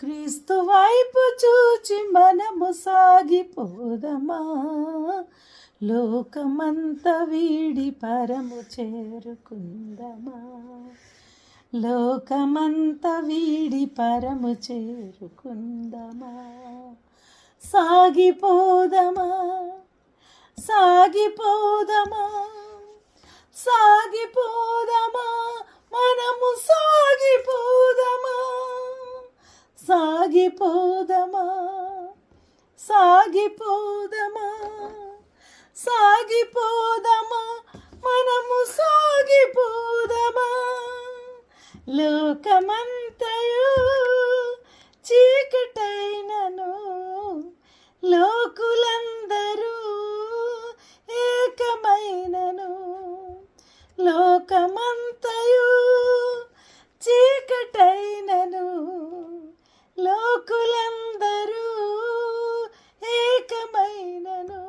క్రీస్తు వైపు చూచి మనము సాగిపోదమా, లోకమంత వీడి పరము చేరుకుందమా, లోకమంత వీడి పరము చేరుకుందమా. సాగిపోదమా, సాగిపోదమా, సాగిపోదమా, మనము సాగిపోదమా, సాగిపోదమా, సాగిపోదమా, సాగిపోదమా, మనము సాగిపోదమా. లోకమంతయు చీకటైనను లోకులందరూ ఏకమైనను, లోకమంతయు చీకటైనను లోకులందరూ ఏకమైనను,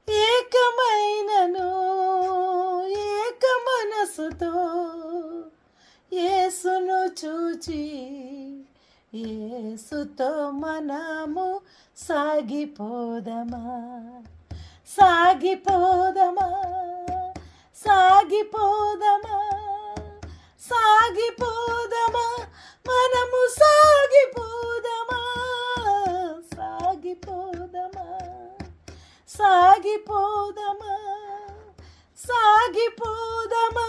ఏకమైనను ఏక మనసుతో యేసును చూచి యేసుతో మనము సాగిపోదమా, సాగిపోదమా, సాగిపోదమా, సాగిపోదమా, మనము సాగిపోదమా, సాగిపోదమా, సాగిపోదమా, సాగిపోదమా,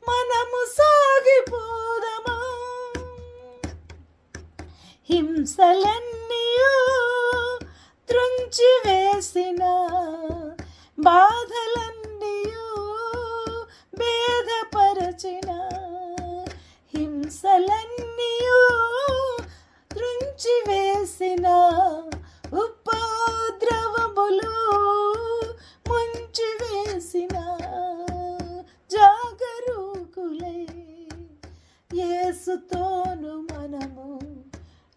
మనము సాగిపోదమా. హింసలన్నీయు త్రుంచి వేసిన, బాధలన్నీయు భేదపరచిన, హింసలన్నీయు త్రుంచి వేసిన, ఉపద్రవములు ముంచి వేసిన జాగరూకులై యేసుతోను మనము,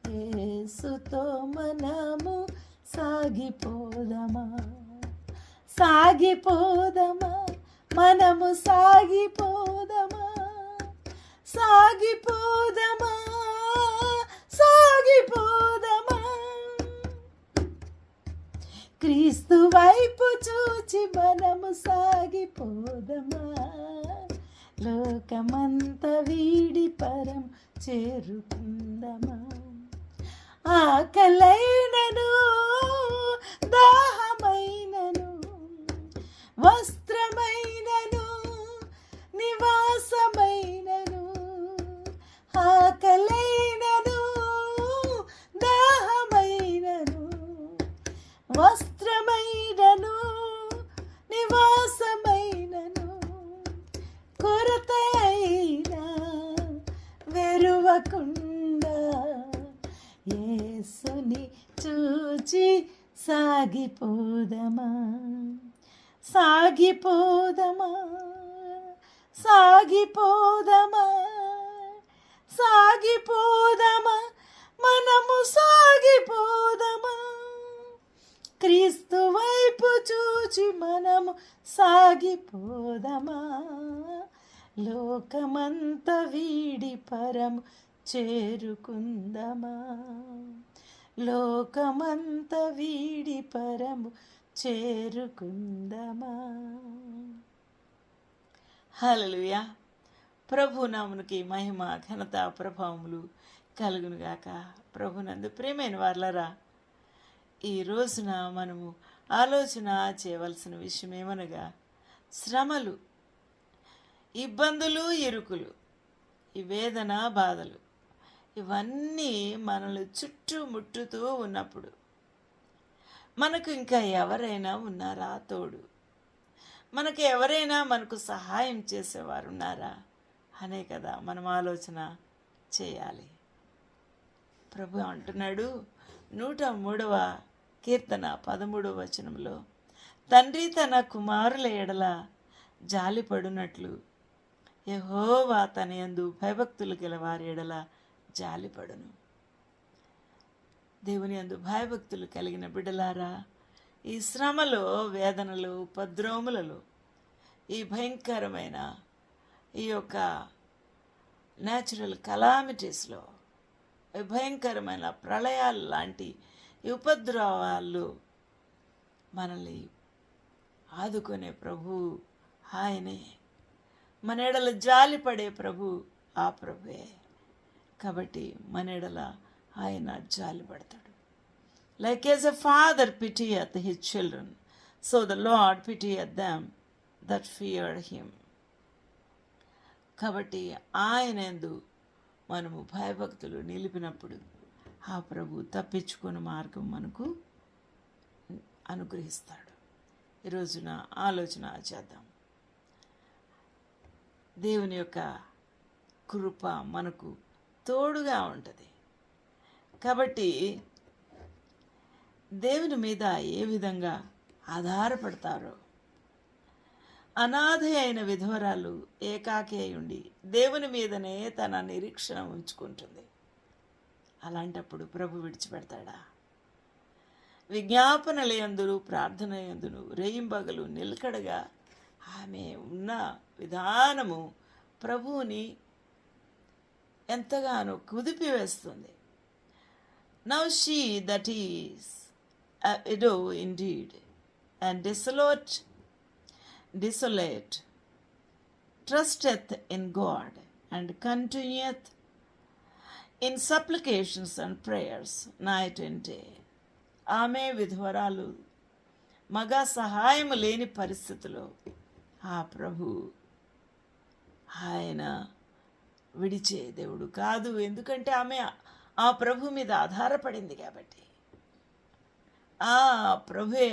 యేసుతో మనము సాగిపోదమా, సాగిపోదమా, మనము సాగిపోదమా, సాగిపోదమా, సాగిపోదమా. క్రీస్తు వైపు చూచి మనము సాగిపోదమా, లోకమంత వీడి పరం చేరుకుందమా. ఆకలైనను దాహమైనను వస్త్రమైనను నివాసమైనను, ఆకలైనను దాహమైనను వస్త్రమైనను నివాసమైనను, కొరత అయినా వెరువకుండా యేసుని చూచి సాగిపోదమా, సాగిపోదమా, సాగిపోదమా, సాగిపోదమా, మనము సాగిపోదమా. క్రీస్తు వైపు చూచి మనము సాగిపోదమా, లోకమంత వీడి పరము చేరుకుందమా, లోకమంత వీడి పరము చేరుకుందమా. హల్లెలూయా. ప్రభునామునికి మహిమ ఘనత ప్రభావములు కలుగునుగాక. ప్రభునందు ప్రియమైన వారలారా, ఈ రోజున మనము ఆలోచన చేయవలసిన విషయం ఏమనగా, శ్రమలు, ఇబ్బందులు, ఇరుకులు, ఈ వేదన, బాధలు ఇవన్నీ మనల్ని చుట్టుముట్టుతూ ఉన్నప్పుడు మనకు ఇంకా ఎవరైనా ఉన్నారా తోడు? మనకు ఎవరైనా మనకు సహాయం చేసేవారు ఉన్నారా అనే కదా మనం ఆలోచన చేయాలి. ప్రభు అంటున్నాడు 103వ కీర్తన 13వ వచనంలో, తండ్రి తన కుమారుల ఎడల జాలిపడునట్లు యెహోవా తన యందు భయభక్తులు గల వారి ఎడల జాలిపడును. దేవుని యందు భయభక్తులు కలిగిన బిడ్డలారా, ఈ శ్రమలో, వేదనలు, ఉపద్రవములలో, ఈ భయంకరమైన ఈ యొక్క న్యాచురల్ కలామిటీస్లో, భయంకరమైన ప్రళయాలు లాంటి ఈ ఉపద్రవాలు మనల్ని ఆదుకునే ప్రభు ఆయనే. మన ఎడల జాలిపడే ప్రభు ఆ ప్రభువే. కాబట్టి మన ఎడల ఆయన జాలిపడతాడు. Like as a father pitieth his children, so the Lord pitieth them that feared him. కాబట్టి ఆయనందు మనము భయభక్తులు నిలిపినప్పుడు ఆ ప్రభు తప్పించుకునే మార్గం మనకు అనుగ్రహిస్తాడు. ఈరోజున ఆలోచన చేద్దాం. దేవుని యొక్క కృప మనకు తోడుగా ఉంటుంది. కాబట్టి దేవుని మీద ఏ విధంగా ఆధారపడతారో, అనాథ అయిన విధవరాలు ఏకాకి అయి ఉండి దేవుని మీదనే తన నిరీక్షణ ఉంచుకుంటుంది. అలాంటప్పుడు ప్రభు విడిచిపెడతాడా? విజ్ఞాపనల యందును ప్రార్థన యందును రేయింబగలు నిలకడగా ఆమె ఉన్న విధానము ప్రభువుని ఎంతగానో కుదిపివేస్తుంది. Now she that is a widow indeed, and desolate, trusteth in God, and continueth in supplications and prayers night and day. ఆమె విధవరాలు, మగ సహాయము లేని పరిస్థితిలో ఆ ప్రభు ఆయన విడిచే దేవుడు కాదు. ఎందుకంటే ఆమె ఆ ప్రభు మీద ఆధారపడింది కాబట్టి. ఆ ప్రభువే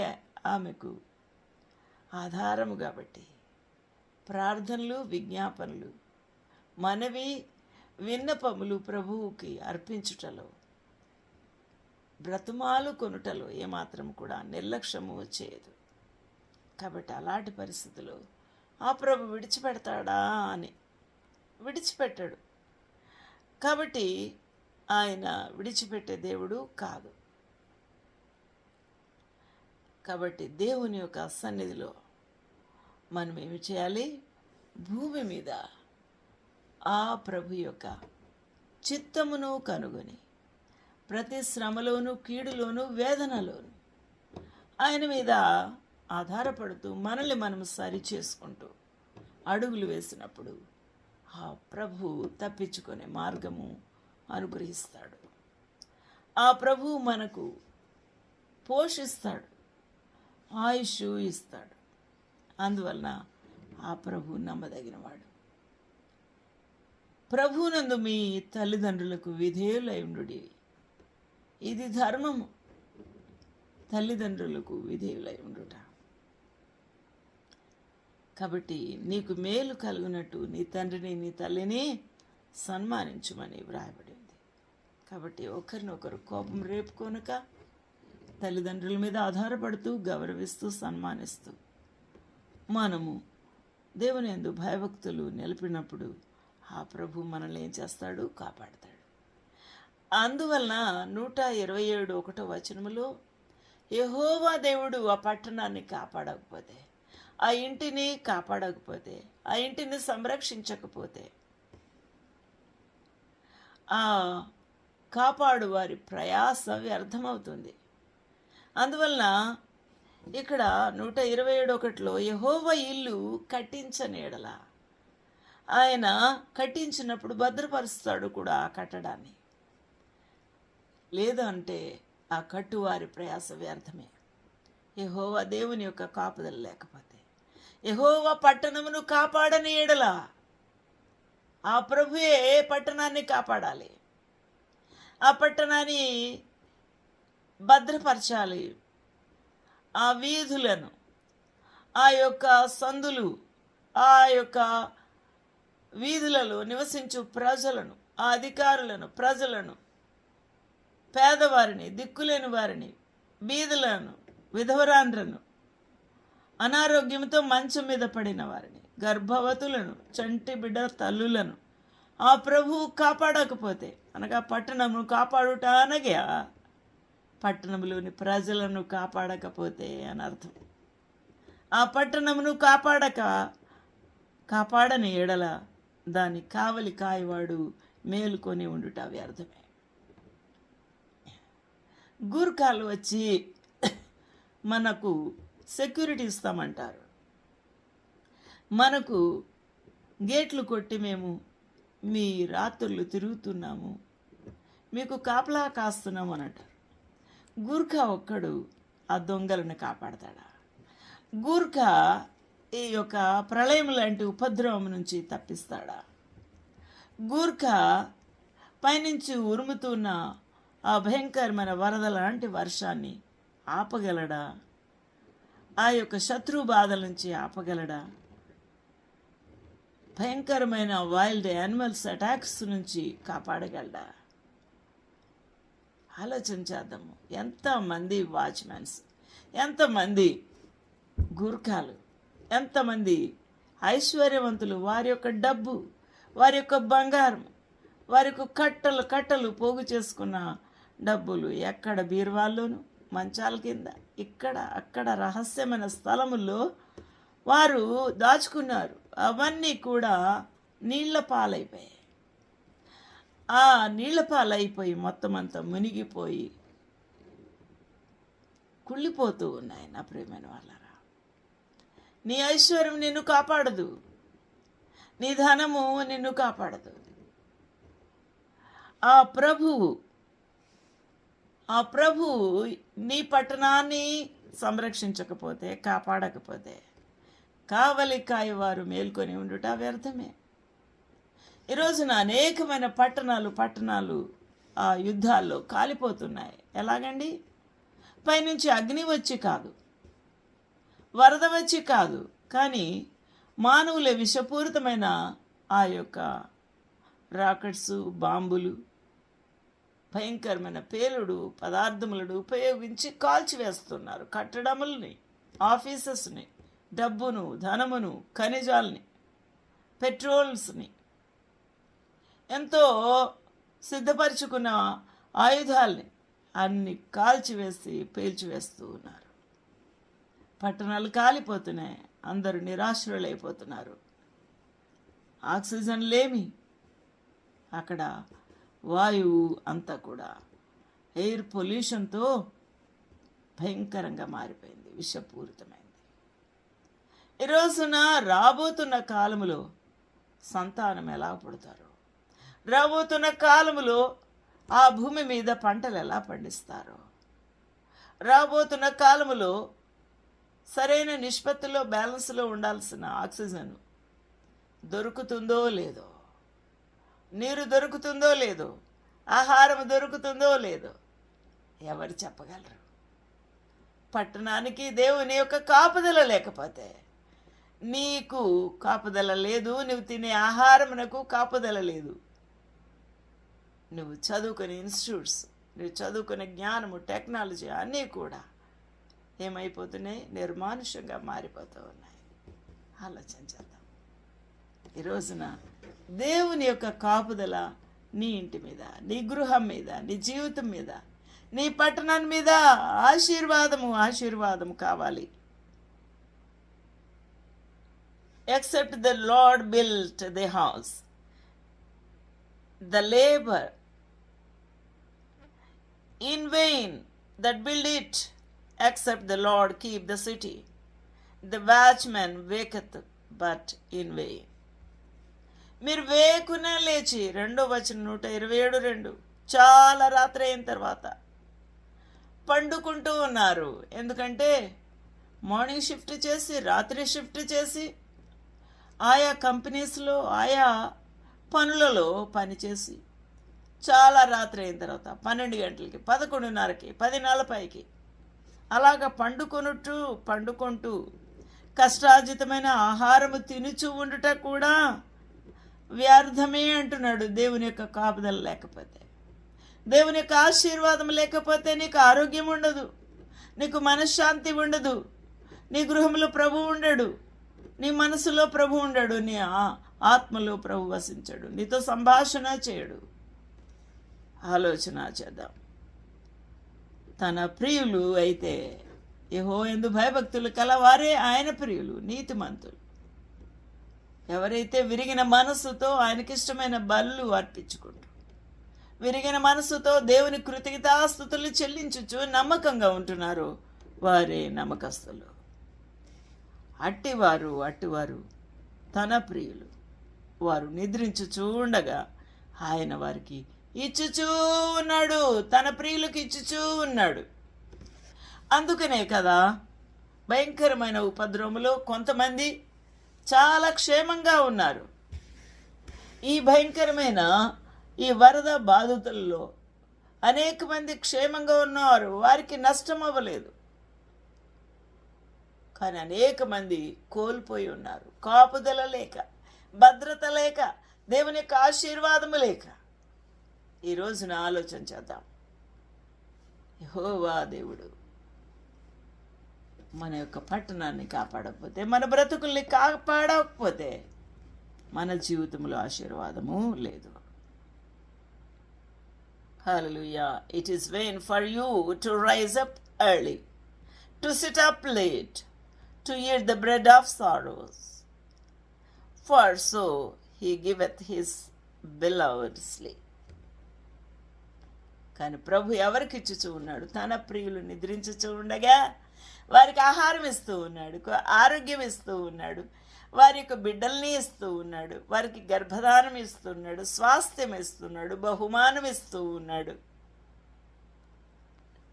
ఆమెకు ఆధారము కాబట్టి ప్రార్థనలు, విజ్ఞాపనలు, మనవి, విన్నపములు ప్రభువుకి అర్పించుటలో, బ్రతుమాలు కొనుటలో ఏమాత్రం కూడా నిర్లక్ష్యము చేయదు. కాబట్టి అలాంటి పరిస్థితుల్లో ఆ ప్రభు విడిచిపెడతాడా అని విడిచిపెట్టాడు. కాబట్టి ఆయన విడిచిపెట్టే దేవుడు కాదు. కాబట్టి దేవుని యొక్క సన్నిధిలో మనం ఏమి చేయాలి? భూమి మీద ఆ ప్రభు యొక్క చిత్తమును కనుగొని ప్రతి శ్రమలోను, కీడులోను, వేదనలోను ఆయన మీద ఆధారపడుతూ మనల్ని మనం సరి చేసుకుంటూ అడుగులు వేసినప్పుడు ఆ ప్రభు తప్పించుకునే మార్గము అనుగ్రహిస్తాడు. ఆ ప్రభు మనకు పోషిస్తాడు, ఆయుష్ ఇస్తాడు. అందువలన ఆ ప్రభు నమ్మదగినవాడు. ప్రభువునందు మీ తల్లిదండ్రులకు విధేయులై ఉండుడి, ఇది ధర్మము. తల్లిదండ్రులకు విధేయులై ఉండుట. కాబట్టి నీకు మేలు కలుగునట్టు నీ తండ్రిని నీ తల్లిని సన్మానించుమని వ్రాయబడింది. కాబట్టి ఒకరినొకరు కోపం రేపుకొనక తల్లిదండ్రుల మీద ఆధారపడుతూ, గౌరవిస్తూ, సన్మానిస్తూ మనము దేవుని యందు భయభక్తులు నిలిపినప్పుడు ఆ ప్రభు మనల్ని ఏం చేస్తాడు? కాపాడతాడు. అందువలన 127:1 యెహోవా దేవుడు ఆ పట్టణాన్ని కాపాడకపోతే, ఆ ఇంటిని కాపాడకపోతే, ఆ ఇంటిని సంరక్షించకపోతే ఆ కాపాడు వారి ప్రయాస వ్యర్థమవుతుంది. అందువలన ఇక్కడ 127:1 యెహోవా ఇల్లు కట్టించని ఎడల ఆయన కట్టించినప్పుడు భద్రపరుస్తాడు కూడా ఆ కట్టడాన్ని. లేదంటే ఆ కట్టువారి ప్రయాస వ్యర్థమే. యెహోవా దేవుని యొక్క కాపుదల లేకపోతే, యెహోవా పట్టణమును కాపాడని ఎడల ఆ ప్రభువే పట్టణాన్ని కాపాడాలి, ఆ పట్టణాన్ని భద్రపరచాలి. ఆ వీధులను, ఆ యొక్క సందులు, ఆ యొక్క వీధులలో నివసించు ప్రజలను, ఆ అధికారులను, ప్రజలను, పేదవారిని, దిక్కులేని వారిని, బీదలను, విధవరాండ్రను, అనారోగ్యంతో మంచం మీద పడిన వారిని, గర్భవతులను, చంటి బిడ్డ తల్లులను ఆ ప్రభువు కాపాడకపోతే, అనగా పట్టణమును కాపాడుట అనగా పట్టణంలోని ప్రజలను కాపాడకపోతే అని అర్థం. ఆ పట్టణమును కాపాడని ఎడల దాని కావలి కాయవాడు మేలుకొని ఉండుట వ్యర్థమే. గూర్ఖాలు వచ్చి మనకు సెక్యూరిటీ ఇస్తామంటారు, మనకు గేట్లు కొట్టి మేము మీ రాత్రులు తిరుగుతున్నాము, మీకు కాపలా కాస్తున్నాము అని అంటారు. గూర్ఖా ఒక్కడు ఆ దొంగలను కాపాడతాడా? గూర్ఖా ఈ యొక్క ప్రళయం లాంటి ఉపద్రవం నుంచి తప్పిస్తాడా? గూర్ఖా పైనుంచి ఉరుముతున్న ఆ భయంకరమైన వరద లాంటి వర్షాన్ని ఆపగలడా? ఆ యొక్క శత్రు బాధల నుంచి ఆపగలడా? భయంకరమైన వైల్డ్ యానిమల్స్ అటాక్స్ నుంచి కాపాడగలడా? ఆలోచన చేద్దాము. ఎంతమంది వాచ్మెన్స్, ఎంతమంది గూర్ఖాలు, ఎంతమంది ఐశ్వర్యవంతులు వారి యొక్క డబ్బు, వారి యొక్క బంగారం, వారి యొక్క కట్టలు కట్టలు పోగు చేసుకున్న డబ్బులు ఎక్కడ బీరువాల్లోనూ, మంచాల కింద, ఇక్కడ అక్కడ రహస్యమైన స్థలముల్లో వారు దాచుకున్నారు. అవన్నీ కూడా నీళ్ల పాలైపోయాయి. ఆ నీళ్ల పాలైపోయి మొత్తం అంతా మునిగిపోయి కుళ్ళిపోతూ ఉన్నాయి. నా ప్రియమైన వాళ్ళరా, నీ ఐశ్వర్యం నిన్ను కాపాడదు, నీ ధనము నిన్ను కాపాడదు. ఆ ప్రభువు నీ పట్టణాన్ని సంరక్షించకపోతే, కాపాడకపోతే, కావలి కాయవారు మేల్కొని ఉండుట వ్యర్థమే. ఈరోజున అనేకమైన పట్టణాలు ఆ యుద్ధాల్లో కాలిపోతున్నాయి. ఎలాగండి? పైనుంచి అగ్ని వచ్చి కాదు, వరద వచ్చి కాదు, కానీ మానవుల విషపూరితమైన ఆ యొక్క రాకెట్స్, బాంబులు, భయంకరమైన పేలుడు పదార్థములను ఉపయోగించి కాల్చివేస్తున్నారు. కట్టడములని, ఆఫీసెస్ని, డబ్బును, ధనమును, ఖనిజాలని, పెట్రోల్స్ని, ఎంతో సిద్ధపరచుకున్న ఆయుధాలని అన్ని కాల్చివేసి పేల్చివేస్తూ ఉన్నారు. పట్టణాలు కాలిపోతున్నాయి, అందరూ నిరాశ్రులైపోతున్నారు. ఆక్సిజన్ లేమి, అక్కడ వాయువు అంతా కూడా ఎయిర్ పొల్యూషన్తో భయంకరంగా మారిపోయింది, విషపూరితమైంది. ఈ రోజున రాబోతున్న కాలములో సంతానం ఎలా పుడతారు? రాబోతున్న కాలములో ఆ భూమి మీద పంటలు ఎలా పండిస్తారు? రాబోతున్న కాలములో సరైన నిష్పత్తిలో, బ్యాలెన్స్లో ఉండాల్సిన ఆక్సిజన్ దొరుకుతుందో లేదో, నీరు దొరుకుతుందో లేదో, ఆహారం దొరుకుతుందో లేదో ఎవరు చెప్పగలరు? పట్టణానికి దేవుని యొక్క కాపుదల లేకపోతే, నీకు కాపుదల లేదు, నువ్వు తినే ఆహారమునకు కాపుదల లేదు, నువ్వు చదువుకునే ఇన్స్టిట్యూట్స్, నువ్వు చదువుకునే జ్ఞానము, టెక్నాలజీ అన్నీ కూడా ఏమైపోతున్నాయి? నిర్మానుష్యంగా మారిపోతూ ఉన్నాయి. ఆలోచన చేద్దాం. ఈ రోజున దేవుని యొక్క కాపుదల నీ ఇంటి మీద, నీ గృహం మీద, నీ జీవితం మీద, నీ పట్టణం మీద ఆశీర్వాదము కావాలి. Except the Lord built the house, the labor in vain that build it. Except the Lord keep the city, the watchman waketh but in vain. మీరు వేకున లేచి, 2వ వచనం 127:2, చాలా రాత్రి అయిన తర్వాత పండుకుంటూ ఉన్నారు. ఎందుకంటే మార్నింగ్ షిఫ్ట్ చేసి, రాత్రి షిఫ్ట్ చేసి, ఆయా కంపెనీస్లో, ఆయా పనులలో పనిచేసి చాలా రాత్రి అయిన తర్వాత 12 గంటలకి, 11:30కి, 10:40కి అలాగ పండుకుంటూ కష్టార్జితమైన ఆహారము తినుచు ఉండుట కూడా వ్యర్థమే అంటున్నాడు. దేవుని యొక్క కాపుదల లేకపోతే, దేవుని యొక్క ఆశీర్వాదం లేకపోతే నీకు ఆరోగ్యం ఉండదు, నీకు మనశ్శాంతి ఉండదు, నీ గృహంలో ప్రభు ఉండడు, నీ మనసులో ప్రభు ఉండడు, నీ ఆత్మలో ప్రభు వసించడు, నీతో సంభాషణ చేయడు. ఆలోచన చేద్దాం. తన ప్రియులు అయితే యెహోవా యందు భయభక్తులు కలవారే ఆయన ప్రియులు, నీతిమంతులు. ఎవరైతే విరిగిన మనసుతో ఆయనకిష్టమైన బలులు అర్పించుకుంటారు, విరిగిన మనసుతో దేవుని కృతజ్ఞతాస్తుతులు చెల్లించుచు నమ్మకంగా ఉంటున్నారో వారే నమ్మకస్తులు. అట్టివారు తన ప్రియులు. వారు నిద్రించుచూ ఉండగా ఆయన వారికి ఇచ్చుచూ ఉన్నాడు, తన ప్రియులకు ఇచ్చుచూ ఉన్నాడు. అందుకనే కదా భయంకరమైన ఉపద్రవములో కొంతమంది చాలా క్షేమంగా ఉన్నారు. ఈ భయంకరమైన ఈ వరద బాధితులలో అనేక మంది క్షేమంగా ఉన్నారు, వారికి నష్టం అవ్వలేదు. కానీ అనేక మంది కోల్పోయి ఉన్నారు, కాపుదల లేక, భద్రత లేక, దేవుని యొక్క ఆశీర్వాదము లేక. ఈ రోజున ఆలోచన చేద్దాం. యెహోవా దేవుడు మన యొక్క పట్టణాన్ని కాపాడకపోతే, మన బ్రతుకుల్ని కాపాడకపోతే మన జీవితంలో ఆశీర్వాదము లేదు. హల్లెలూయా. It is vain for you to rise up early, to sit up late, to eat the bread of sorrows, for so he giveth his beloved sleep. కానీ ప్రభు ఎవరికి ఇచ్చుచూ ఉన్నాడు? తన ప్రియులు నిద్రించుచూ ఉండగా వారికి ఆహారం ఇస్తూ ఉన్నాడు, ఆరోగ్యం ఇస్తూ ఉన్నాడు, వారి యొక్క బిడ్డల్ని ఇస్తూ ఉన్నాడు, వారికి గర్భధానం ఇస్తున్నాడు, స్వాస్థ్యం ఇస్తున్నాడు, బహుమానం ఇస్తూ ఉన్నాడు,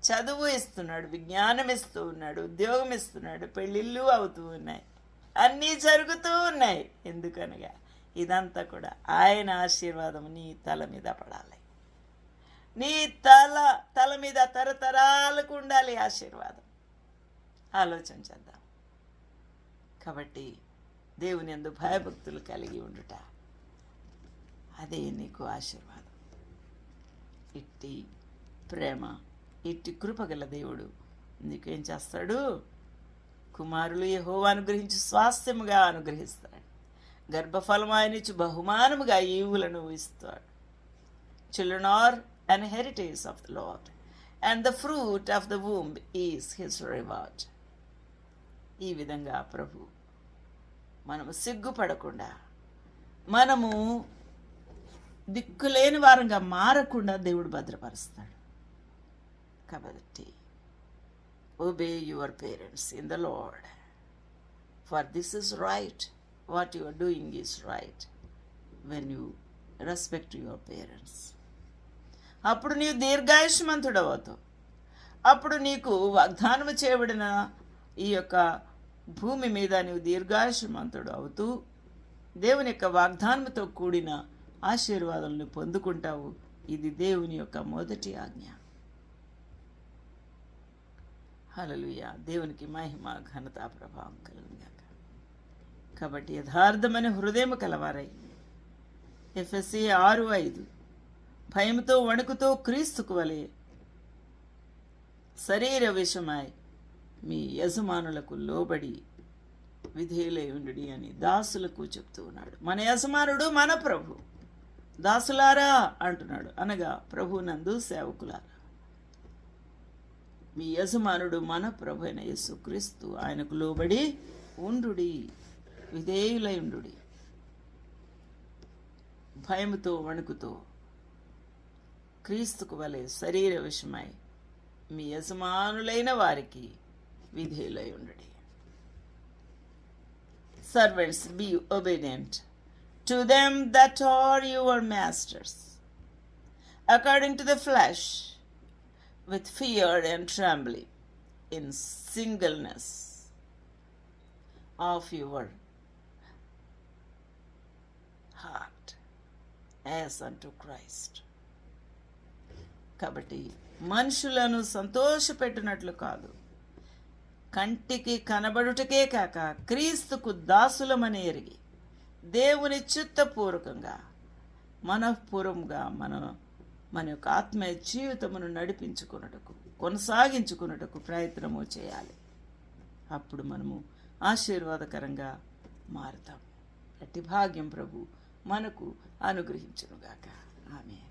చదువు ఇస్తున్నాడు, విజ్ఞానం ఇస్తూ ఉన్నాడు, ఉద్యోగం ఇస్తున్నాడు, పెళ్ళిళ్ళు అవుతూ ఉన్నాయి, అన్నీ జరుగుతూ ఉన్నాయి. ఎందుకనగా ఇదంతా కూడా ఆయన ఆశీర్వాదం నీ తల మీద పడాలి. నీ తల మీద తరతరాలకు ఉండాలి ఆశీర్వాదం. ఆలోచన చేద్దాం. కాబట్టి దేవుని యందు భయభక్తులు కలిగి ఉండుట, అదే నీకు ఆశీర్వాదం. ఇట్టి ప్రేమ, ఇట్టి కృపగల దేవుడు నీకేం చేస్తాడు? కుమారులు యెహోవా అనుగ్రహించి స్వాస్థ్యముగా అనుగ్రహిస్తాడు. గర్భఫలం ఆయన ఇచ్చి బహుమానముగా ఈవులను ఇస్తాడు. Children are an heritage of the Lord, and the fruit of the womb is his reward. ఈ విధంగా ప్రభు మనము సిగ్గుపడకుండా, మనము దిక్కులేని వారంగా మారకుండా దేవుడు భద్రపరుస్తాడు. కాబట్టి obey your parents in the Lord, for this is right. What you are doing is right when you respect your parents. అప్పుడు నీవు దీర్ఘాయుష్మంతుడవుతావు. అప్పుడు నీకు వాగ్దానము చేయబడిన ఈ యొక్క భూమి మీద నీవు దీర్ఘాయుష్మంతుడు అవుతూ దేవుని యొక్క వాగ్దానముతో కూడిన ఆశీర్వాదాలను పొందుకుంటావు. ఇది దేవుని యొక్క మొదటి ఆజ్ఞ. హల్లెలూయా. దేవునికి మహిమ, ఘనత, ప్రభావం కలుగుగాక. కాబట్టి యథార్థమైన హృదయం కలవారై ఎఫెసీ 6:5 భయముతో వణుకుతో క్రీస్తుకు వలె శరీర విషమై మీ యజమానులకు లోబడి విధేయులై ఉండుడి అని దాసులకు చెప్తూ ఉన్నాడు. మన యజమానుడు మన ప్రభు. దాసులారా అంటున్నాడు, అనగా ప్రభునందు సేవకులారా. మీ యజమానుడు మన ప్రభు అయిన యేసుక్రీస్తు, ఆయనకు లోబడి ఉండుడి, విధేయులై ఉండుడి. భయముతో వణుకుతో క్రీస్తుకు వలె శరీర విషమై మీ యజమానులైన వారికి విధేయులై ఉండుడి. Servants, be obedient to them that are your masters, according to the flesh, with fear and trembling, in singleness of your heart, as unto Christ. కాబట్టి మనుషులను సంతోషపెట్టినట్లు కాదు, కంటికి కనబడుటకే కాక క్రీస్తుకు దాసులమని ఎరిగి దేవుని చిత్తపూర్వకంగా మనఃపూర్వకంగా మన యొక్క ఆత్మీయ జీవితమును నడిపించుకున్నటకు, కొనసాగించుకున్నటకు ప్రయత్నము చేయాలి. అప్పుడు మనము ఆశీర్వాదకరంగా మారుతాము. అట్టి భాగ్యం ప్రభు మనకు అనుగ్రహించునుగాక. ఆమేన్.